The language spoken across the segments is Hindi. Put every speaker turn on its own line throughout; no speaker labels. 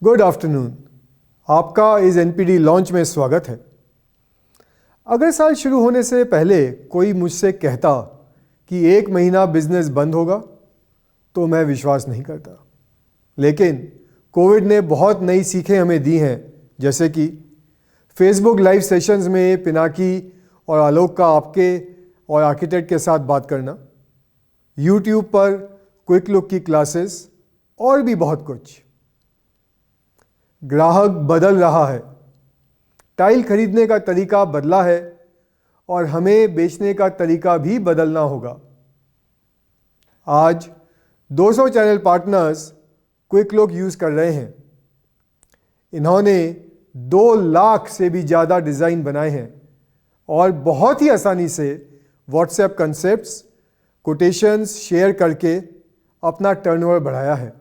Good afternoon. आपका इस एनपीडी लॉन्च में स्वागत है। अगर साल शुरू होने से पहले कोई मुझसे कहता कि 1 महीना बिजनेस बंद होगा तो मैं विश्वास नहीं करता। लेकिन कोविड ने बहुत नई सीखें हमें दी हैं, जैसे कि फेसबुक लाइव सेशंस में पिनाकी और आलोक का आपके और आर्किटेक्ट के साथ बात करना, यूट्यूब पर क्विक लुक की क्लासेस और भी बहुत कुछ। ग्राहक बदल रहा है, टाइल खरीदने का तरीका बदला है और हमें बेचने का तरीका भी बदलना होगा। आज 200 channel partners quick look use कर रहे हैं। इन्होंने 2 लाख से भी ज़्यादा डिज़ाइन बनाए हैं और बहुत ही आसानी से व्हाट्सएप कंसेप्ट्स, कोटेशंस शेयर करके अपना टर्नओवर बढ़ाया है।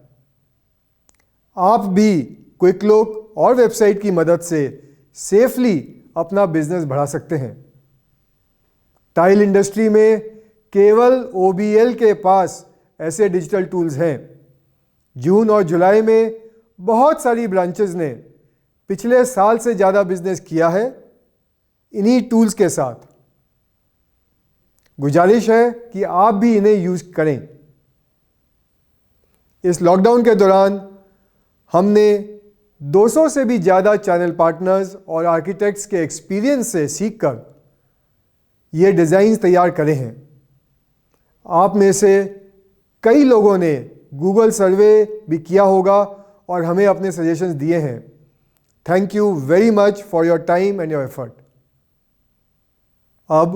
आप भी क्विक लुक और वेबसाइट की मदद से सेफली अपना बिजनेस बढ़ा सकते हैं। टाइल इंडस्ट्री में केवल OBL के पास ऐसे डिजिटल टूल्स हैं। जून और जुलाई में बहुत सारी ब्रांचेस ने पिछले साल से ज़्यादा बिजनेस किया है इन्हीं टूल्स के साथ। गुजारिश है कि आप भी इन्हें यूज़ करें। इस लॉकडाउन के दौरान हमने 200 से भी ज़्यादा चैनल पार्टनर्स और आर्किटेक्ट्स के एक्सपीरियंस से सीखकर ये डिज़ाइंस तैयार करे हैं। आप में से कई लोगों ने गूगल सर्वे भी किया होगा और हमें अपने सजेशंस दिए हैं। Thank you very much for your time and your effort. अब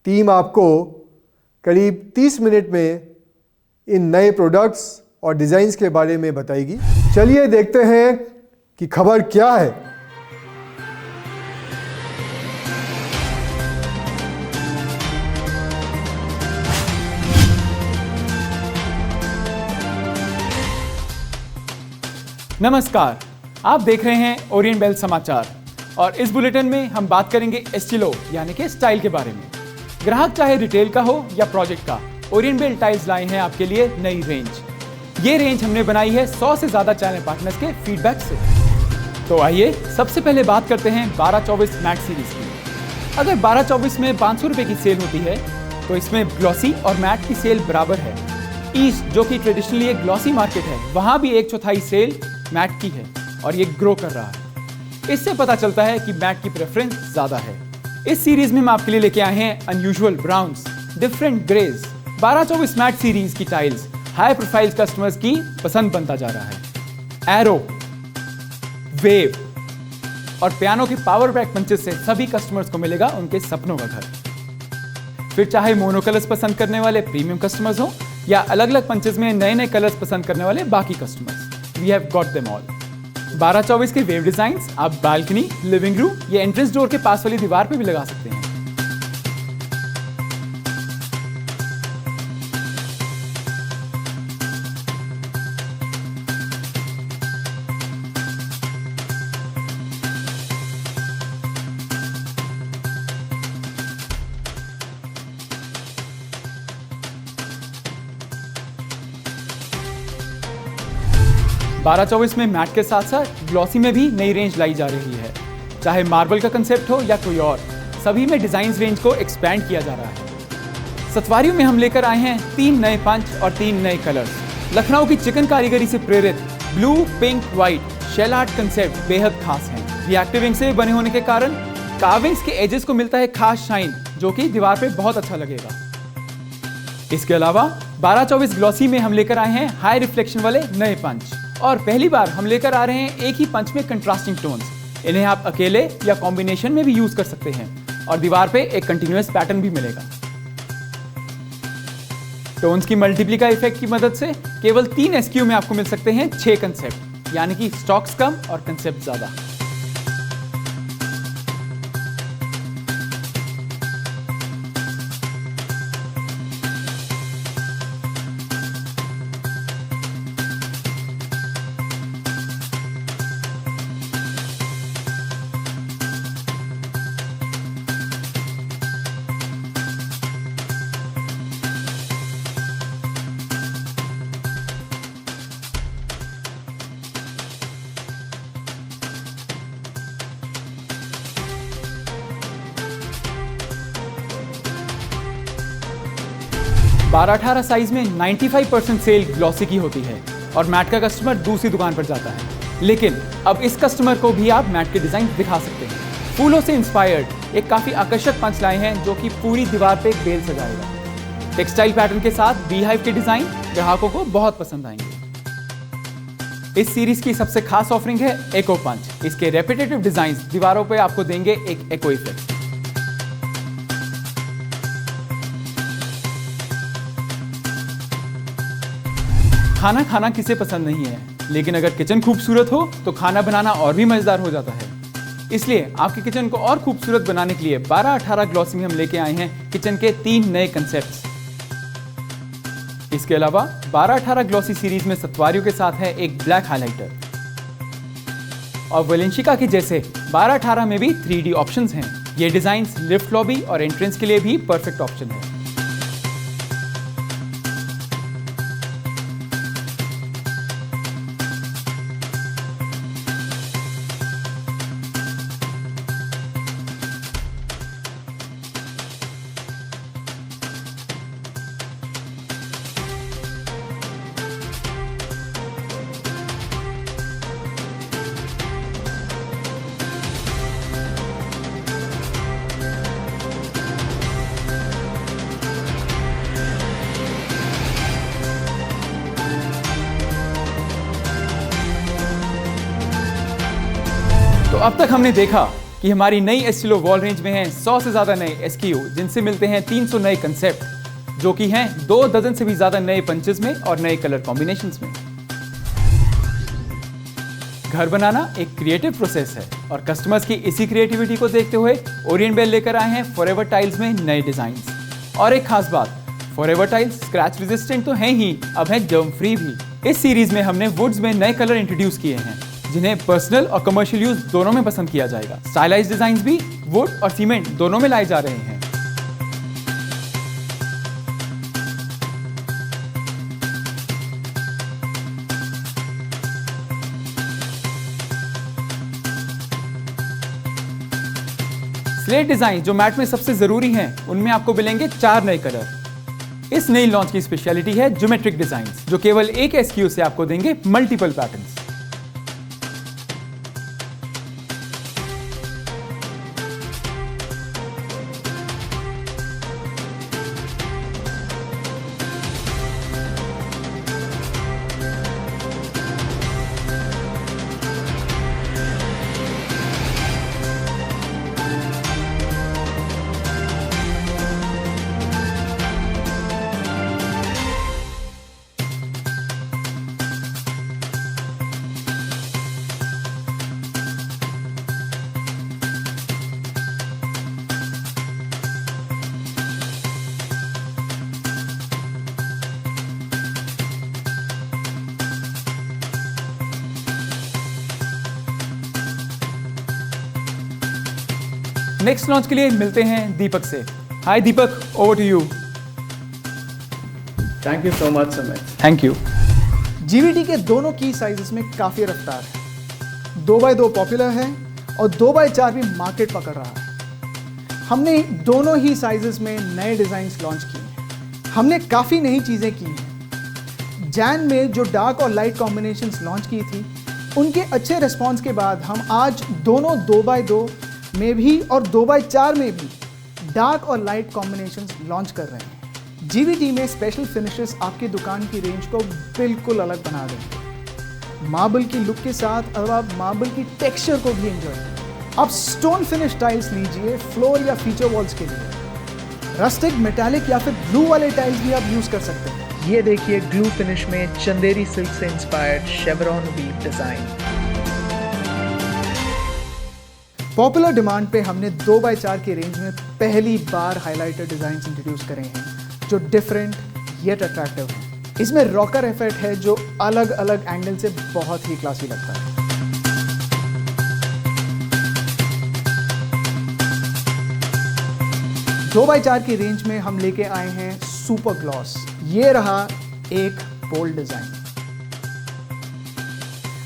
टीम आपको करीब 30 मिनट में इन नए प्रोडक्ट्स और डिज़ाइंस के बारे में बताएगी। चलिए देखते हैं कि खबर क्या है।
नमस्कार, आप देख रहे हैं ओरिएंट बेल समाचार और इस बुलेटिन में हम बात करेंगे एस्टिलो यानी कि स्टाइल के बारे में। ग्राहक चाहे रिटेल का हो या प्रोजेक्ट का, ओरिएंट बेल टाइल्स लाई है आपके लिए नई रेंज। ये रेंज हमने बनाई है 100 से ज्यादा चैनल पार्टनर्स के फीडबैक से। तो आइए सबसे पहले बात करते हैं 1224 मैट सीरीज की। अगर 1224 में 500 रुपए की सेल होती है तो इसमें ग्लॉसी और मैट की सेल बराबर है। ईस्ट जो कि ट्रेडिशनली एक ग्लॉसी मार्केट है, वहां भी 1/4 सेल मैट की है और ये ग्रो कर रहा है। इससे पता चलता है कि मैट की प्रेफरेंस ज्यादा है। इस सीरीज में हम आपके लिए लेके आए हैं unusual browns, different greys. 1224 matt series की टाइल्स हाई प्रोफाइल कस्टमर्स की पसंद बनता जा रहा है। एरो, वेव और पियानो के पावर बैक पंचेस से सभी कस्टमर्स को मिलेगा उनके सपनों का घर। फिर चाहे मोनो कलर्स पसंद करने वाले प्रीमियम कस्टमर्स हो या अलग अलग पंचेस में नए नए कलर्स पसंद करने वाले बाकी customers, we have got them all. 1224 के वेव डिजाइंस आप बालकनी, लिविंग रूम या एंट्रेंस डोर के पास वाली दीवार पे भी लगा सकते हैं। बारह 24 में मैट के साथ साथ ग्लॉसी में भी नई रेंज लाई जा रही है। चाहे मार्बल का कंसेप्ट हो या कोई और, सभी में डिजाइन रेंज को एक्सपैंड किया जा रहा है। सतवारियों में हम लेकर आए हैं 3 नए पंच और 3 नए कलर्स। लखनऊ की चिकन कारीगरी से प्रेरित blue, pink, white shell art concept बेहद खास है। रिएक्टिव इंक से बने होने के कारण कार्विंग्स के एजेस को मिलता है खास शाइन, जो कि दीवार पे बहुत अच्छा लगेगा। इसके अलावा 1224 ग्लॉसी में हम लेकर आए हैं हाई रिफ्लेक्शन वाले नए पंच और पहली बार हम लेकर आ रहे हैं एक ही पंच में कंट्रास्टिंग टोन्स। इन्हें आप अकेले या कॉम्बिनेशन में भी यूज कर सकते हैं और दीवार पे एक कंटिन्यूअस पैटर्न भी मिलेगा। टोन्स की मल्टीप्लिका इफेक्ट की मदद से केवल 3 SKU में आपको मिल सकते हैं 6 कंसेप्ट, यानी कि स्टॉक्स कम और कंसेप्ट ज्यादा। 12-18 साइज में 95% सेल ग्लॉसी की होती है और मैट का कस्टमर दूसरी दुकान पर जाता है, लेकिन अब इस कस्टमर को भी आप मैट के डिजाइन दिखा सकते हैं। फूलों से इंस्पायर्ड एक काफी आकर्षक पंच लाए हैं जो कि पूरी दीवार पे एक बेल सजाएगा। टेक्सटाइल पैटर्न के साथ बीहाइव के डिजाइन ग्राहकों को बहुत पसंद आएंगे। इस सीरीज की सबसे खास ऑफरिंग है एको पंच। इसके रेपिटेटिव डिजाइन दीवारों पे आपको देंगे एक एको इफेक्ट। खाना खाना किसे पसंद नहीं है, लेकिन अगर किचन खूबसूरत हो तो खाना बनाना और भी मजेदार हो जाता है। इसलिए आपके किचन को और खूबसूरत बनाने के लिए 12-18 ग्लॉसी में हम लेके आए हैं किचन के 3 नए कंसेप्ट्स। इसके अलावा 12-18 ग्लॉसी सीरीज में सतवारियों के साथ है एक ब्लैक हाइलाइटर और वेलेंशिका के जैसे 12-18 में भी 3D ऑप्शंस हैं। ये डिजाइन्स लिफ्ट लॉबी और एंट्रेंस के लिए भी परफेक्ट ऑप्शन है। तो अब तक हमने देखा कि हमारी नई एस्टिलो वॉल रेंज में हैं 100 से ज्यादा नए SKU, जिनसे मिलते हैं 300 नए कंसेप्ट, जो कि हैं 2 डजन से भी ज्यादा नए पंचेस में और नए कलर कॉम्बिनेशंस में। घर बनाना एक क्रिएटिव प्रोसेस है और कस्टमर्स की इसी क्रिएटिविटी को देखते हुए ओरिएंट बेल लेकर आए हैं फॉरएवर टाइल्स में नए डिजाइन। और एक खास बात, फॉरएवर टाइल्स स्क्रैच रेजिस्टेंट तो हैं ही, अब है जर्म फ्री भी। इस सीरीज में हमने वुड्स में नए कलर इंट्रोड्यूस किए हैं जिन्हें पर्सनल और कमर्शियल यूज दोनों में पसंद किया जाएगा। स्टाइलाइज्ड डिजाइन्स भी वुड और सीमेंट दोनों में लाए जा रहे हैं। स्लेट डिजाइन जो मैट में सबसे जरूरी हैं, उनमें आपको मिलेंगे 4 नए कलर। इस नई लॉन्च की स्पेशलिटी है ज्योमेट्रिक डिजाइन्स, जो केवल एक SKU से आपको देंगे मल्टीपल पैटर्न्स। नेक्स्ट लॉन्च के लिए मिलते हैं दीपक से। Hi Deepak, over to you.
Thank you so much Sumit.
Thank you.
GVT के दोनों की साइजेस में काफ़ी रफ्तार है। 2x2 पॉपुलर है और 2x4 भी मार्केट पकड़ रहा है। हमने दोनों ही साइजेस में नए डिज़ाइंस लॉन्च किए हैं। हमने काफ़ी नई चीज़ें की हैं। जैन में जो डार्क और लाइट कॉम्बिनेशंस लॉन्च की थी, उनके अच्छे रिस्पॉन्स के बाद हम आज दोनों 2x2 में भी और 2x4 में भी डार्क और लाइट कॉम्बिनेशंस लॉन्च कर रहे हैं। GVT में स्पेशल फिनिशेस आपकी दुकान की रेंज को बिल्कुल अलग बना देंगे। मार्बल की लुक के साथ अब आप मार्बल की टेक्सचर को भी एंजॉय करें। आप स्टोन फिनिश टाइल्स लीजिए फ्लोर या फीचर वॉल्स के लिए। रस्टिक, मेटालिक या फिर ब्लू वाले टाइल्स भी आप यूज कर सकते हैं।
ये देखिए ग्लू फिनिश में चंदेरी सिल्क से inspired chevron weave design.
Popular demand पे हमने 2x4 की रेंज में पहली बार हाइलाइटर डिजाइन्स इंट्रोड्यूस करे हैं जो डिफरेंट येट अट्रैक्टिव हैं। इसमें रॉकर इफेक्ट है जो अलग अलग एंगल से बहुत ही क्लासी लगता है। दो बाई 4 की रेंज में हम लेके आए हैं सुपर ग्लॉस। ये रहा एक बोल्ड डिजाइन।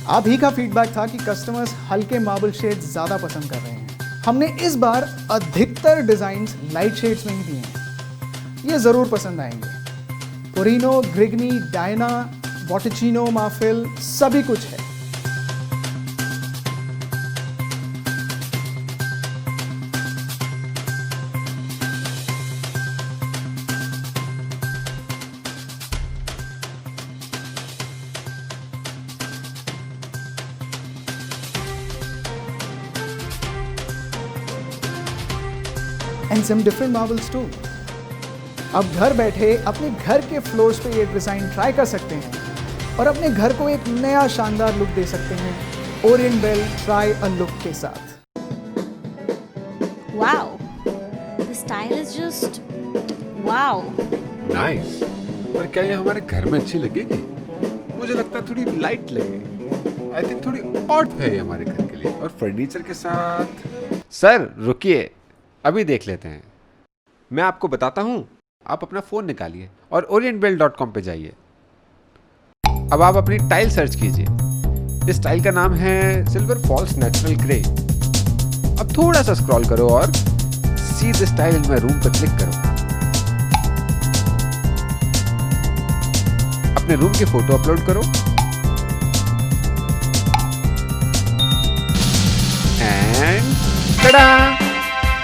आप ही का फीडबैक था कि कस्टमर्स हल्के मार्बल शेड्स ज्यादा पसंद कर रहे हैं। हमने इस बार अधिकतर डिजाइन्स लाइट शेड्स में ही दिए हैं। ये जरूर पसंद आएंगे। ओरिनो, ग्रिगनी, डायना, बॉटिचिनो, माफिल सभी कुछ है। And some different marbles too. अब घर बैठे अपने घर के फ्लोर्स पे ये डिजाइन ट्राई कर सकते हैं और अपने घर को एक नया शानदार लुक दे सकते हैं Orient Bell try a look के साथ।
Wow, the style is just wow.
Nice. पर क्या ये हमारे घर में अच्छी लगेगी? मुझे लगता है थोड़ी लाइट लगेगी। आई थिंक थोड़ी ऑड है ये हमारे घर के लिए और फर्नीचर के साथ। सर रुकिए, अभी देख लेते हैं। मैं आपको बताता हूँ, आप अपना फोन निकालिए और orientbell.com पे जाइए। अब आप अपनी टाइल सर्च कीजिए। इस टाइल का नाम है सिल्वर फॉल्स नेचुरल ग्रे। अब थोड़ा सा स्क्रॉल करो और see this tile in my room पर क्लिक करो। अपने रूम की फोटो अपलोड करो and tada!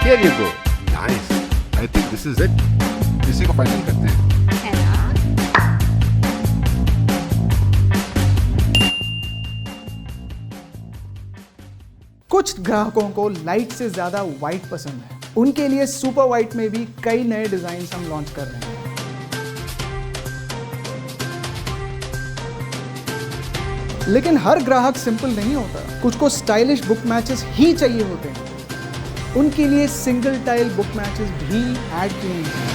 Here you go. Nice. I think this is it. इसी को फाइनल करते हैं।
है ना?
कुछ ग्राहकों को लाइट से ज्यादा वाइट पसंद है, उनके लिए सुपर वाइट में भी कई नए डिजाइन हम लॉन्च कर रहे हैं। लेकिन हर ग्राहक सिंपल नहीं होता, कुछ को स्टाइलिश बुक मैचेस ही चाहिए होते हैं। उनके लिए सिंगल टाइल बुक मैचेस भी ऐड किए हैं।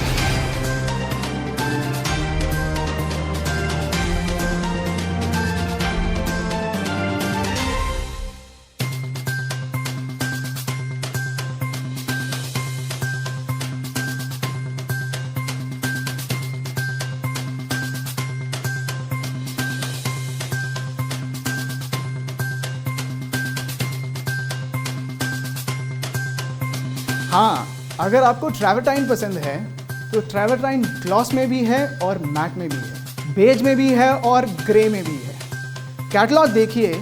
हाँ, अगर आपको ट्रैवर्टाइन पसंद है तो ट्रैवर्टाइन ग्लॉस में भी है और मैट में भी है, बेज में भी है और ग्रे में भी है। कैटलॉग देखिए,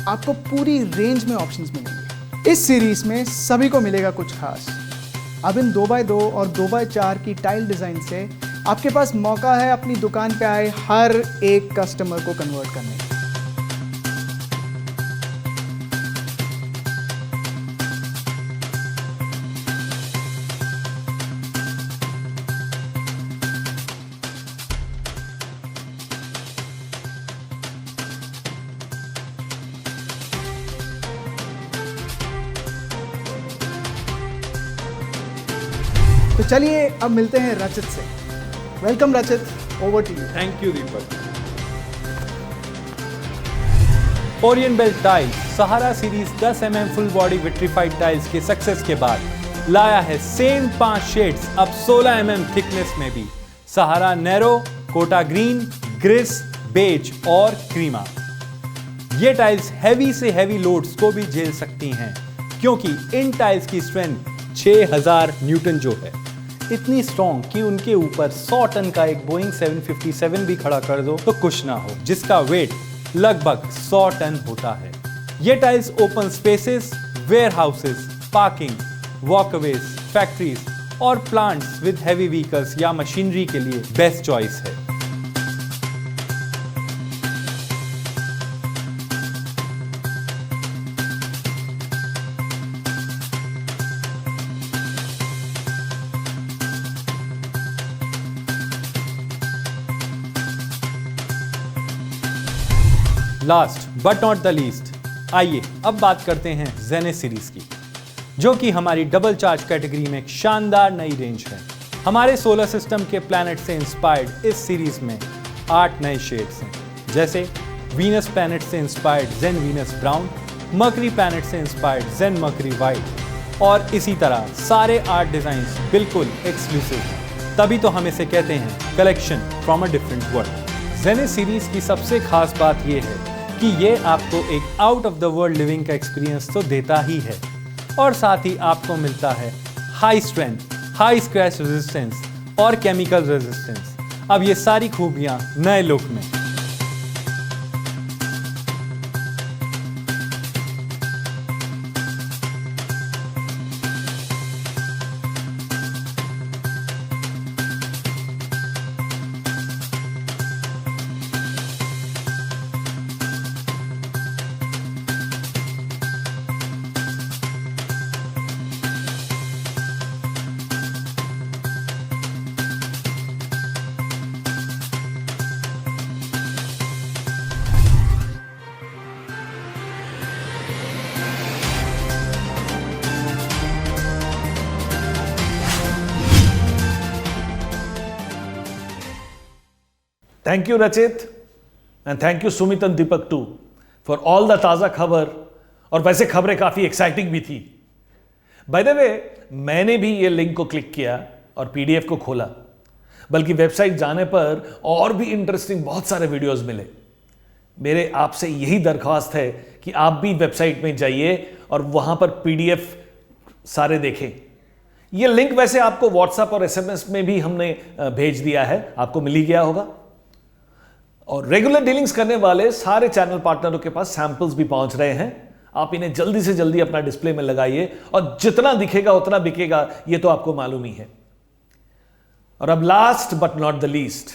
आपको पूरी रेंज में ऑप्शंस मिलेंगे। इस सीरीज में सभी को मिलेगा कुछ खास। अब इन 2x2 और 2x4 की टाइल डिजाइन से आपके पास मौका है अपनी दुकान पे आए हर एक कस्टमर को कन्वर्ट करने का। तो चलिए अब मिलते हैं रचित से। Welcome Rachit, over to you.
Thank you Deepak. Orient Bell tiles Sahara series 10 mm full body vitrified tiles के सक्सेस के बाद लाया है सेम 5 शेड्स अब 16 mm थिकनेस में भी। सहारा नैरो, कोटा ग्रीन, ग्रिस, बेज और क्रीमा। ये टाइल्स हैवी से हैवी लोड्स को भी झेल सकती हैं क्योंकि इन टाइल्स की स्ट्रेंथ 6000 न्यूटन जो है, इतनी स्ट्रॉन्ग कि उनके ऊपर 100 टन का एक बोइंग 757 भी खड़ा कर दो तो कुछ ना हो, जिसका वेट लगभग 100 टन होता है। ये tiles open spaces, warehouses, parking, walkways, factories और प्लांट्स विद हैवी व्हीकल्स या मशीनरी के लिए बेस्ट चॉइस है। Last but not the least, आइए अब बात करते हैं जेनेस सीरीज की, जो कि हमारी डबल चार्ज कैटेगरी में एक शानदार नई रेंज है। हमारे सोलर सिस्टम के प्लैनेट से इंस्पायर्ड इस सीरीज में 8 नए शेड्स हैं, जैसे वीनस प्लैनेट से इंस्पायर्ड जेन वीनस ब्राउन, मर्करी प्लैनेट से इंस्पायर्ड जेन मर्करी वाइट और इसी तरह सारे 8 डिजाइन्स बिल्कुल एक्सक्लूसिव हैं। तभी तो हम इसे कहते हैं collection from a different world. Jannes series की सबसे खास बात यह है कि ये आपको एक out of the world living का एक्सपीरियंस तो देता ही है और साथ ही आपको मिलता है high strength, high scratch resistance और केमिकल रेजिस्टेंस। अब ये सारी खूबियां नए लुक में।
Thank you, Rachit, and thank you, Sumit and Deepak too, for all the ताज़ा खबर। और वैसे खबरें काफ़ी एक्साइटिंग भी थी। बाय द वे, मैंने भी ये लिंक को क्लिक किया और पीडीएफ को खोला, बल्कि वेबसाइट जाने पर और भी इंटरेस्टिंग बहुत सारे वीडियोस मिले। मेरे आपसे यही दरख्वास्त है कि आप भी वेबसाइट में जाइए और वहां पर पीडीएफ सारे देखें। ये लिंक वैसे आपको व्हाट्सएप और एसएमएस में भी हमने भेज दिया है, आपको मिल ही गया होगा। और रेगुलर डीलिंग्स करने वाले सारे चैनल पार्टनरों के पास सैंपल्स भी पहुंच रहे हैं। आप इन्हें जल्दी से जल्दी अपना डिस्प्ले में लगाइए और जितना दिखेगा उतना बिकेगा, ये तो आपको मालूम ही है। और अब last but not the least,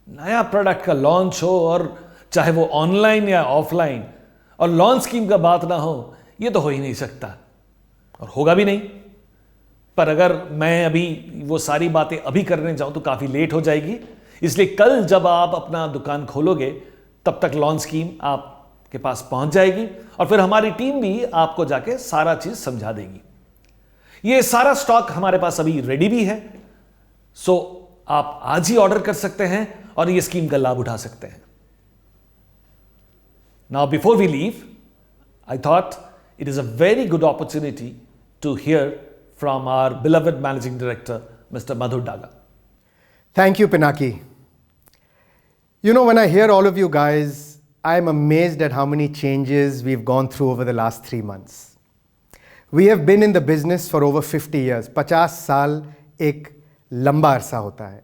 नया प्रोडक्ट का लॉन्च हो और चाहे वो ऑनलाइन या ऑफलाइन, और लॉन्च स्कीम का बात ना हो, ये तो हो ही नहीं सकता और होगा भी नहीं। पर अगर मैं अभी वो सारी बातें अभी करने जाऊं तो काफी लेट हो जाएगी, इसलिए कल जब आप अपना दुकान खोलोगे तब तक लॉन्च स्कीम आपके पास पहुंच जाएगी और फिर हमारी टीम भी आपको जाके सारा चीज समझा देगी। ये सारा स्टॉक हमारे पास अभी रेडी भी है, सो आप आज ही ऑर्डर कर सकते हैं और ये स्कीम का लाभ उठा सकते हैं। Now before we leave, I thought it is a very good opportunity to hear from our beloved Managing Director, Mr. Madhur Daga.
Thank you, Pinaki. You know, when I hear all of you guys, I'm amazed at how many changes we've gone through over the last 3 months. We have been in the business for over 50 years. 50 साल एक लंबा अरसा होता है.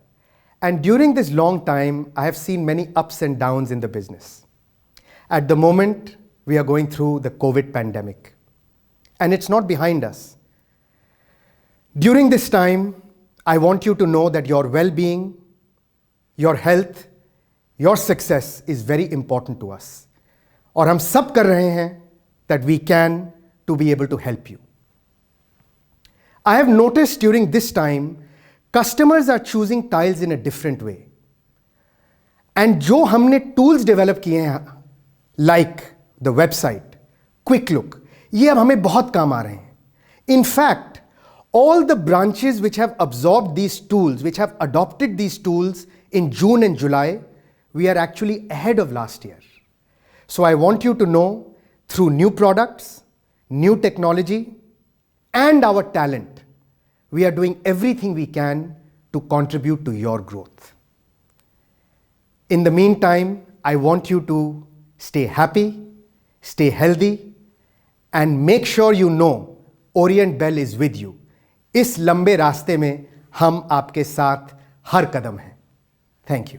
And during this long time, I have seen many ups and downs in the business. At the moment, we are going through the COVID pandemic. And it's not behind us. During this time, I want you to know that your well-being, your health, your success is very important to us. और हम सब कर रहे हैं that we can to be able to help you. I have noticed during this time, customers are choosing tiles in a different way. And जो हमने tools develop किए हैं, like the website, Quick Look, ये अब हमें बहुत काम आ रहे हैं. In fact, all the branches which have absorbed these tools, which have adopted these tools in June and July, we are actually ahead of last year. So I want you to know, through new products, new technology, and our talent, we are doing everything we can to contribute to your growth. In the meantime, I want you to stay happy, stay healthy, and make sure you know Orient Bell is with you. इस लंबे रास्ते में हम आपके साथ हर कदम हैं। Thank you.